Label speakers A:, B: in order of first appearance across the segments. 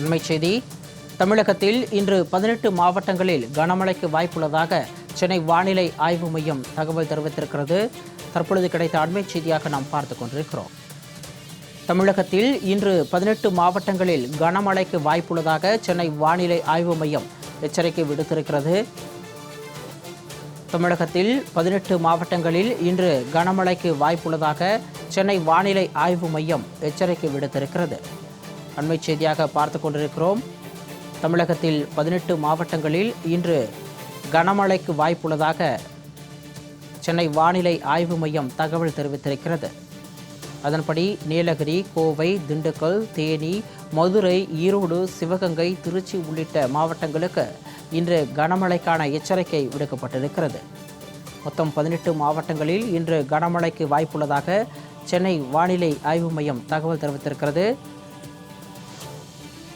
A: அண்மைச் செய்தி. தமிழகத்தில் இன்று 18 மாவட்டங்களில் கனமழைக்கு வாய்ப்புள்ளதாக சென்னை வானிலை ஆய்வு மையம் தகவல் தெரிவித்திருக்கிறது. தற்பொழுது கிடைத்த அண்மைச் செய்தியாக நாம் பார்த்துக் கொண்டிருக்கிறோம். தமிழகத்தில் இன்று 18 மாவட்டங்களில் கனமழைக்கு வாய்ப்புள்ளதாக சென்னை வானிலை ஆய்வு மையம் எச்சரிக்கை விடுத்திருக்கிறது. தமிழகத்தில் 18 மாவட்டங்களில் இன்று கனமழைக்கு வாய்ப்புள்ளதாக சென்னை வானிலை ஆய்வு மையம் எச்சரிக்கை விடுத்திருக்கிறது. அண்மைச் செய்தியாக பார்த்து கொண்டிருக்கிறோம். தமிழகத்தில் 18 மாவட்டங்களில் இன்று கனமழைக்கு வாய்ப்புள்ளதாக சென்னை வானிலை ஆய்வு மையம் தகவல் தெரிவித்திருக்கிறது. அதன்படி நீலகிரி, கோவை, திண்டுக்கல், தேனி, மதுரை, ஈரோடு, சிவகங்கை, திருச்சி உள்ளிட்ட மாவட்டங்களுக்கு இன்று கனமழைக்கான எச்சரிக்கை விடுக்கப்பட்டிருக்கிறது. மொத்தம் 18 மாவட்டங்களில் இன்று கனமழைக்கு வாய்ப்புள்ளதாக சென்னை வானிலை ஆய்வு மையம் தகவல் தெரிவித்திருக்கிறது.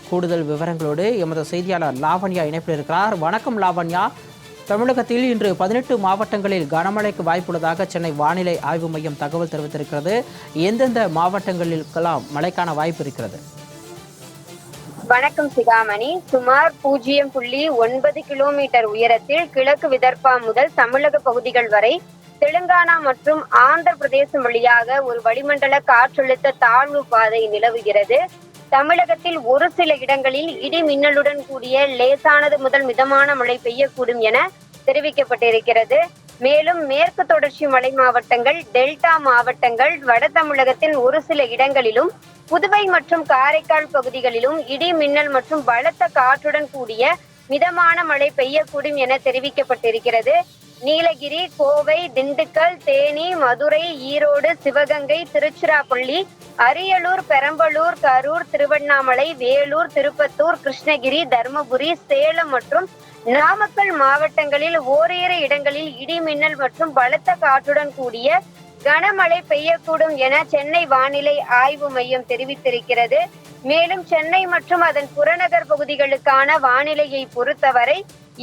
A: கூடுதல் விவரங்களோடு எமது செய்தியாளர் லாவண்யா இணைப்பில் இருக்கிறார். வணக்கம் லாவண்யா. தமிழகத்தில் இன்று 18 மாவட்டங்களில் கனமழைக்கு வாய்ப்புள்ளதாக சென்னை வானிலை ஆய்வு மையம் தகவல் தெரிவித்திருக்கிறது. எந்தெந்த மாவட்டங்களிற்கெல்லாம் மழைக்கான வாய்ப்பு இருக்கிறது?
B: வணக்கம் சிகாமணி. சுமார் 0.9 கிலோமீட்டர் உயரத்தில் கிழக்கு விதர்பா முதல் தமிழக பகுதிகள் வரை தெலுங்கானா மற்றும் ஆந்திர பிரதேசம் வழியாக ஒரு வளிமண்டல காற்றழுத்த தாழ்வு பாதை நிலவுகிறது. தமிழகத்தில் ஒரு சில இடங்களில் இடி மின்னலுடன் கூடிய லேசானது முதல் மிதமான மழை பெய்யக்கூடும் என தெரிவிக்கப்பட்டிருக்கிறது. மேலும் மேற்கு தொடர்ச்சி மலை மாவட்டங்கள், டெல்டா மாவட்டங்கள், வட தமிழகத்தின் ஒரு சில இடங்களிலும், புதுவை மற்றும் காரைக்கால் பகுதிகளிலும் இடி மின்னல் மற்றும் பலத்த காற்றுடன் கூடிய மிதமான மழை பெய்யக்கூடும் என தெரிவிக்கப்பட்டிருக்கிறது. நீலகிரி, கோவை, திண்டுக்கல், தேனி, மதுரை, ஈரோடு, சிவகங்கை, திருச்சிராப்பள்ளி, அரியலூர், பெரம்பலூர், கரூர், திருவண்ணாமலை, வேலூர், திருப்பத்தூர், கிருஷ்ணகிரி, தருமபுரி, சேலம் மற்றும் நாமக்கல் மாவட்டங்களில் ஓரிரு இடங்களில் இடி மின்னல் மற்றும் பலத்த காற்றுடன் கூடிய கனமழை பெய்யக்கூடும் என சென்னை வானிலை ஆய்வு மையம் தெரிவித்திருக்கிறது. மேலும் சென்னை மற்றும் அதன் புறநகர் பகுதிகளுக்கான வானிலையை பொறுத்தவரை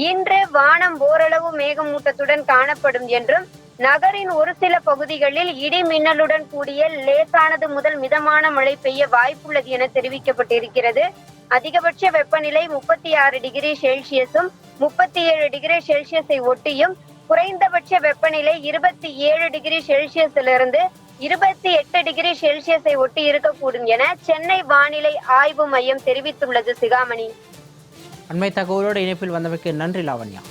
B: இன்று வானம் ஓரளவு மேகமூட்டத்துடன் காணப்படும் என்றும், நகரின் ஒரு சில பகுதிகளில் இடி மின்னலுடன் கூடிய லேசானது முதல் மிதமான மழை பெய்ய வாய்ப்புள்ளது என தெரிவிக்கப்பட்டிருக்கிறது. அதிகபட்ச வெப்பநிலை 36 டிகிரி செல்சியஸும் 37 டிகிரி செல்சியஸை ஒட்டியும், குறைந்தபட்ச வெப்பநிலை 27 டிகிரி செல்சியஸிலிருந்து 28 டிகிரி செல்சியஸை ஒட்டி இருக்கக்கூடும் என சென்னை வானிலை ஆய்வு மையம் தெரிவித்துள்ளது. சிகாமணி,
A: அண்மை தகவலோடு இணைப்பில் வந்தமைக்கு நன்றி லாவண்யா.